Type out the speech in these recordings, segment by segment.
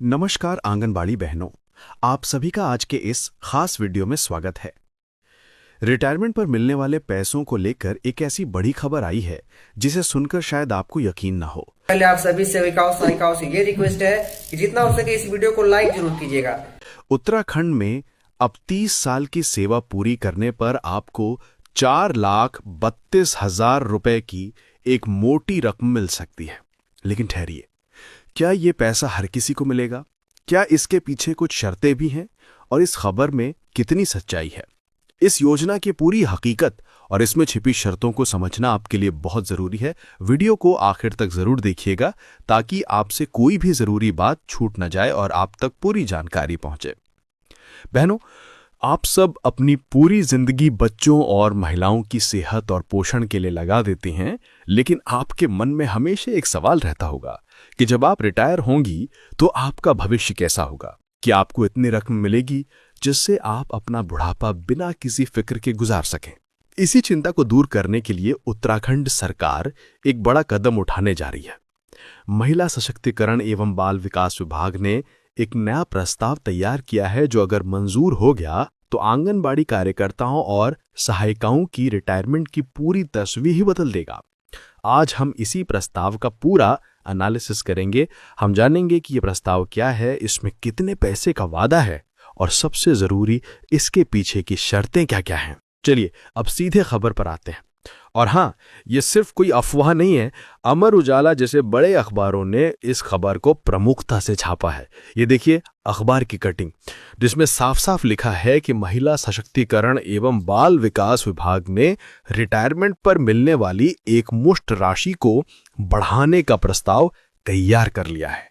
नमस्कार आंगनबाड़ी बहनों, आप सभी का आज के इस खास वीडियो में स्वागत है। रिटायरमेंट पर मिलने वाले पैसों को लेकर एक ऐसी बड़ी खबर आई है जिसे सुनकर शायद आपको यकीन ना हो। पहले आप सभी सेविकाओं सहायिकाओं से ये रिक्वेस्ट है कि जितना हो सके इस वीडियो को लाइक जरूर कीजिएगा। उत्तराखंड में अब 30 साल की सेवा पूरी करने पर आपको 4,32,000 रुपए की एक मोटी रकम मिल सकती है। लेकिन ठहरिए, क्या ये पैसा हर किसी को मिलेगा? क्या इसके पीछे कुछ शर्तें भी हैं? और इस खबर में कितनी सच्चाई है? इस योजना की पूरी हकीकत और इसमें छिपी शर्तों को समझना आपके लिए बहुत जरूरी है। वीडियो को आखिर तक जरूर देखिएगा ताकि आपसे कोई भी जरूरी बात छूट न जाए और आप तक पूरी जानकारी पहुंचे। बहनों, आप सब अपनी पूरी जिंदगी बच्चों और महिलाओं की सेहत और पोषण के लिए लगा देती हैं, लेकिन आपके मन में हमेशा एक सवाल रहता होगा कि जब आप रिटायर होंगी तो आपका भविष्य कैसा होगा? कि आपको इतनी रकम मिलेगी जिससे आप अपना बुढ़ापा बिना किसी फिक्र के गुजार सकें? इसी चिंता को दूर करने के लिए उत्तराखंड सरकार एक बड़ा कदम उठाने जा रही है। महिला सशक्तिकरण एवं बाल विकास विभाग ने एक नया प्रस्ताव तैयार किया है जो अगर मंजूर हो गया तो आंगनबाड़ी कार्यकर्ताओं और सहायिकाओं की रिटायरमेंट की पूरी तस्वीर ही बदल देगा। आज हम इसी प्रस्ताव का पूरा एनालिसिस करेंगे। हम जानेंगे कि यह प्रस्ताव क्या है, इसमें कितने पैसे का वादा है और सबसे जरूरी इसके पीछे की शर्तें क्या-क्या हैं। चलिए अब सीधे खबर पर आते हैं। और हाँ, ये सिर्फ कोई अफवाह नहीं है। अमर उजाला जैसे बड़े अखबारों ने इस खबर को प्रमुखता से छापा है। ये देखिए अखबार की कटिंग, जिसमें साफ साफ लिखा है कि महिला सशक्तिकरण एवं बाल विकास विभाग ने रिटायरमेंट पर मिलने वाली एक मुश्त राशि को बढ़ाने का प्रस्ताव तैयार कर लिया है।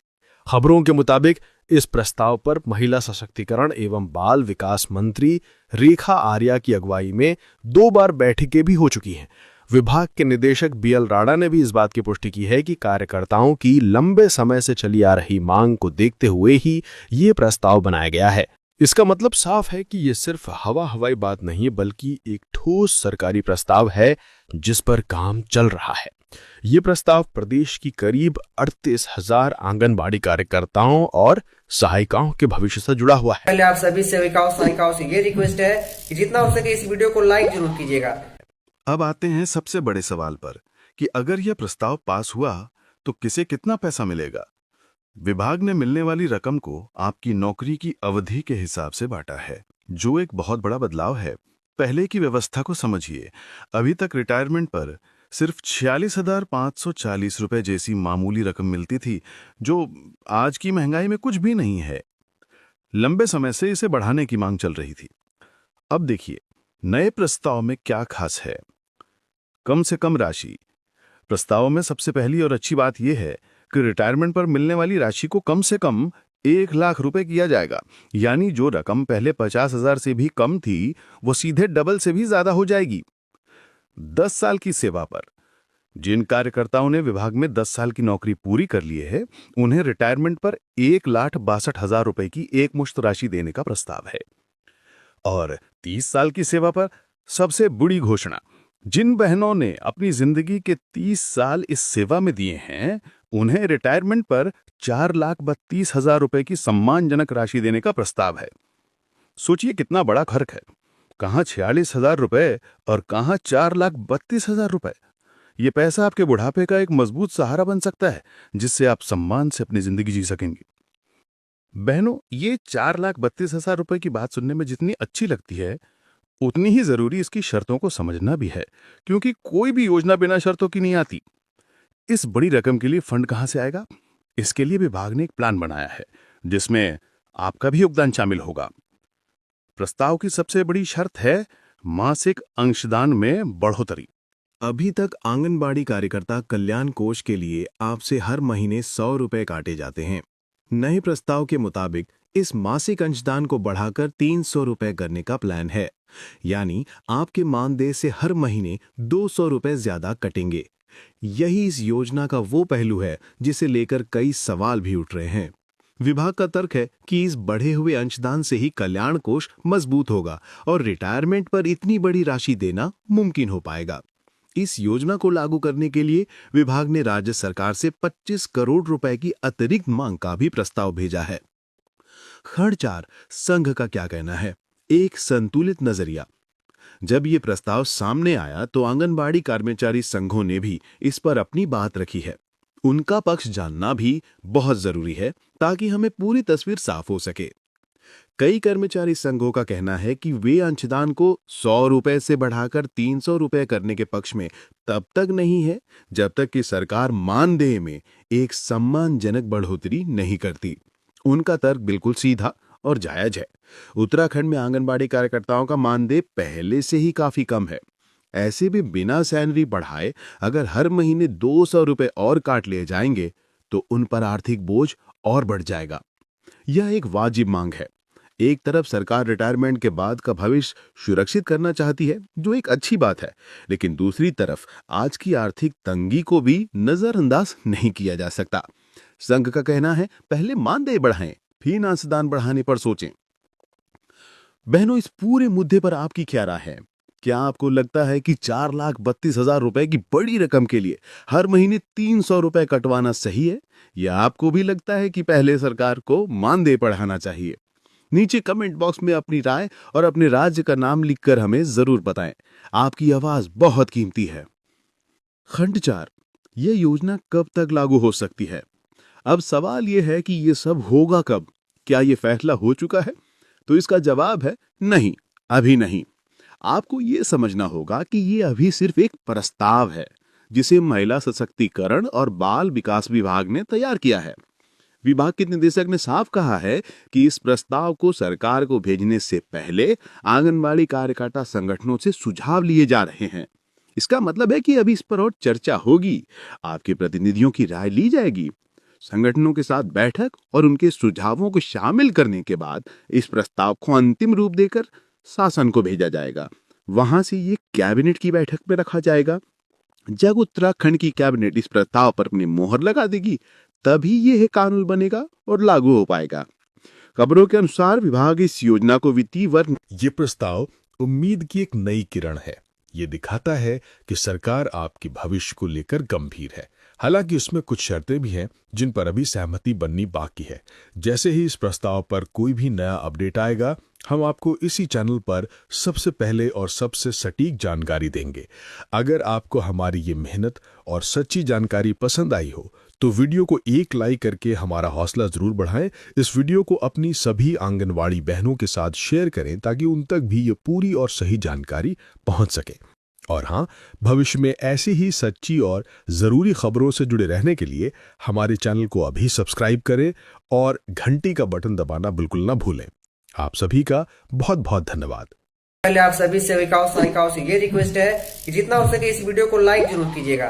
खबरों के मुताबिक इस प्रस्ताव पर महिला सशक्तिकरण एवं बाल विकास मंत्री रेखा आर्या की अगुवाई में 2 बार बैठकें भी हो चुकी हैं। विभाग के निदेशक बीएल राणा ने भी इस बात की पुष्टि की है कि कार्यकर्ताओं की लंबे समय से चली आ रही मांग को देखते हुए ही ये प्रस्ताव बनाया गया है। इसका मतलब साफ है कि ये सिर्फ हवाई बात नहीं बल्कि एक ठोस सरकारी प्रस्ताव है जिस पर काम चल रहा है। ये प्रस्ताव प्रदेश की करीब 38,000 आंगनबाड़ी कार्यकर्ताओं और सहायिकाओं के भविष्य से जुड़ा हुआ है। पहले आप सभी सेविकाओं सहायिकाओं से ये रिक्वेस्ट है कि जितना हो सके इस वीडियो को लाइक जरूर कीजिएगा। अब आते हैं सबसे बड़े सवाल पर कि अगर यह प्रस्ताव पास हुआ तो किसे कितना पैसा मिलेगा। विभाग ने मिलने वाली रकम को आपकी नौकरी की अवधि के हिसाब से बांटा है, जो एक बहुत बड़ा बदलाव है। पहले की व्यवस्था को समझिए। अभी तक रिटायरमेंट पर सिर्फ 46,540 रुपए जैसी मामूली रकम मिलती थी, जो आज की महंगाई में कुछ भी नहीं है। लंबे समय से इसे बढ़ाने की मांग चल रही थी। अब देखिए नए प्रस्ताव में क्या खास है। कम से कम राशि। प्रस्ताव में सबसे पहली और अच्छी बात यह है कि रिटायरमेंट पर मिलने वाली राशि को कम से कम 1,00,000 रुपए किया जाएगा। यानी जो रकम पहले 50,000 से भी कम थी वो सीधे डबल से भी ज्यादा हो जाएगी। 10 साल की सेवा पर जिन कार्यकर्ताओं ने विभाग में 10 साल की नौकरी पूरी कर ली है उन्हें रिटायरमेंट पर 1,62,000 रुपए की एक मुश्त राशि देने का प्रस्ताव है। और 30 साल की सेवा पर सबसे बड़ी घोषणा, जिन बहनों ने अपनी जिंदगी के 30 साल इस सेवा में दिए हैं उन्हें रिटायरमेंट पर 4,32,000 रुपए की सम्मानजनक राशि देने का प्रस्ताव है। सोचिए कितना बड़ा फर्क है। कहां 46,000 रुपए और कहां 4,32,000 रुपए। यह पैसा आपके बुढ़ापे का एक मजबूत सहारा बन सकता है जिससे आप सम्मान से अपनी जिंदगी जी सकेंगे। बहनों, ये 4,32,000 रुपए की बात सुनने में जितनी अच्छी लगती है उतनी ही जरूरी इसकी शर्तों को समझना भी है, क्योंकि कोई भी योजना बिना शर्तों की नहीं आती। इस बड़ी रकम के लिए फंड कहां से आएगा? इसके लिए विभाग ने एक प्लान बनाया है जिसमें आपका भी योगदान शामिल होगा। प्रस्ताव की सबसे बड़ी शर्त है मासिक अंशदान में बढ़ोतरी। अभी तक आंगनबाड़ी कार्यकर्ता कल्याण कोष के लिए आपसे हर महीने 100 रुपए काटे जाते हैं। नए प्रस्ताव के मुताबिक इस मासिक अंशदान को बढ़ाकर 300 रुपए करने का प्लान है। यानी आपके मानदेय से हर महीने 200 रुपए ज्यादा कटेंगे। यही इस योजना का वो पहलू है जिसे लेकर कई सवाल भी उठ रहे हैं। विभाग का तर्क है कि इस बढ़े हुए अंशदान से ही कल्याण कोष मजबूत होगा और रिटायरमेंट पर इतनी बड़ी राशि देना मुमकिन हो पाएगा। इस योजना को लागू करने के लिए विभाग ने राज्य सरकार से 25 करोड़ रुपए की अतिरिक्त मांग का भी प्रस्ताव भेजा है। खंड 4, संघ का क्या कहना है? एक संतुलित नजरिया। जब ये प्रस्ताव सामने आया तो आंगनबाड़ी कर्मचारी संघों ने भी इस पर अपनी बात रखी है। उनका पक्ष जानना भी बहुत जरूरी है ताकि हमें पूरी तस्वीर साफ हो सके। कई कर्मचारी संघों का कहना है कि वे अंशदान को 100 रुपए से बढ़ाकर 300 रुपए करने के पक्ष में तब तक नहीं है जब तक कि सरकार मानदेय में एक सम्मानजनक बढ़ोतरी नहीं करती। उनका तर्क बिल्कुल सीधा और जायज है। उत्तराखंड में आंगनबाड़ी कार्यकर्ताओं का मानदेय पहले से ही काफी कम है। ऐसे भी बिना सैलरी बढ़ाए अगर हर महीने 200 रुपए और काट लिए जाएंगे तो उन पर आर्थिक बोझ और बढ़ जाएगा। यह एक वाजिब मांग है। एक तरफ सरकार रिटायरमेंट के बाद का भविष्य सुरक्षित करना चाहती है, जो एक अच्छी बात है, लेकिन दूसरी तरफ आज की आर्थिक तंगी को भी नजरअंदाज नहीं किया जा सकता। संघ का कहना है पहले मानदेय बढ़ाएं, फिर अंशदान बढ़ाने पर सोचें। बहनों, इस पूरे मुद्दे पर आपकी क्या राय है? क्या आपको लगता है कि 4,32,000 रुपए की बड़ी रकम के लिए हर महीने 300 रुपए कटवाना सही है, या आपको भी लगता है कि पहले सरकार को मानदेय बढ़ाना चाहिए? नीचे कमेंट बॉक्स में अपनी राय और अपने राज्य का नाम लिखकर हमें जरूर बताएं। आपकी आवाज बहुत कीमती है। खंड 4, यह योजना कब तक लागू हो सकती है? अब सवाल यह है कि यह सब होगा कब? क्या यह फैसला हो चुका है? तो इसका जवाब है नहीं, अभी नहीं। आपको यह समझना होगा कि यह अभी सिर्फ एक प्रस्ताव है जिसे महिला सशक्तिकरण और बाल विकास विभाग ने तैयार किया है। विभाग के निदेशक ने साफ कहा है कि इस प्रस्ताव को सरकार को भेजने से पहले आंगनबाड़ी कार्यकर्ता संगठनों से सुझाव लिए जा रहे हैं। इसका मतलब है कि अभी इस पर और चर्चा होगी, आपके प्रतिनिधियों की राय ली जाएगी, संगठनों के साथ बैठक और उनके सुझावों को शामिल करने के बाद इस प्रस्ताव को अंतिम रूप देकर शासन को भेजा जाएगा। वहां से ये कैबिनेट की बैठक में रखा जाएगा। जब उत्तराखंड की कैबिनेट इस प्रस्ताव पर अपनी मोहर लगा देगी तभी यह कानून बनेगा और लागू हो पाएगा। खबरों के अनुसार विभाग इस योजना को वित्तीय वर्ष ये प्रस्ताव उम्मीद की एक नई किरण है। ये दिखाता है कि सरकार आपके भविष्य को लेकर गंभीर है। हालांकि उसमें कुछ शर्तें भी हैं जिन पर अभी सहमति बननी बाकी है। जैसे ही इस प्रस्ताव पर कोई भी नया अपडेट आएगा, हम आपको इसी चैनल पर सबसे पहले और सबसे सटीक जानकारी देंगे। अगर आपको हमारी ये मेहनत और सच्ची जानकारी पसंद आई हो तो वीडियो को एक लाइक करके हमारा हौसला जरूर बढ़ाएं। इस वीडियो को अपनी सभी आंगनवाड़ी बहनों के साथ शेयर करें ताकि उन तक भी ये पूरी और सही जानकारी पहुंच सके। और हाँ, भविष्य में ऐसी ही सच्ची और ज़रूरी खबरों से जुड़े रहने के लिए हमारे चैनल को अभी सब्सक्राइब करें और घंटी का बटन दबाना बिल्कुल ना भूलें। आप सभी का बहुत बहुत धन्यवाद। पहले आप सभी सेविकाओं सहायिकाओं से ये रिक्वेस्ट है कि जितना हो सके इस वीडियो को लाइक जरूर कीजिएगा।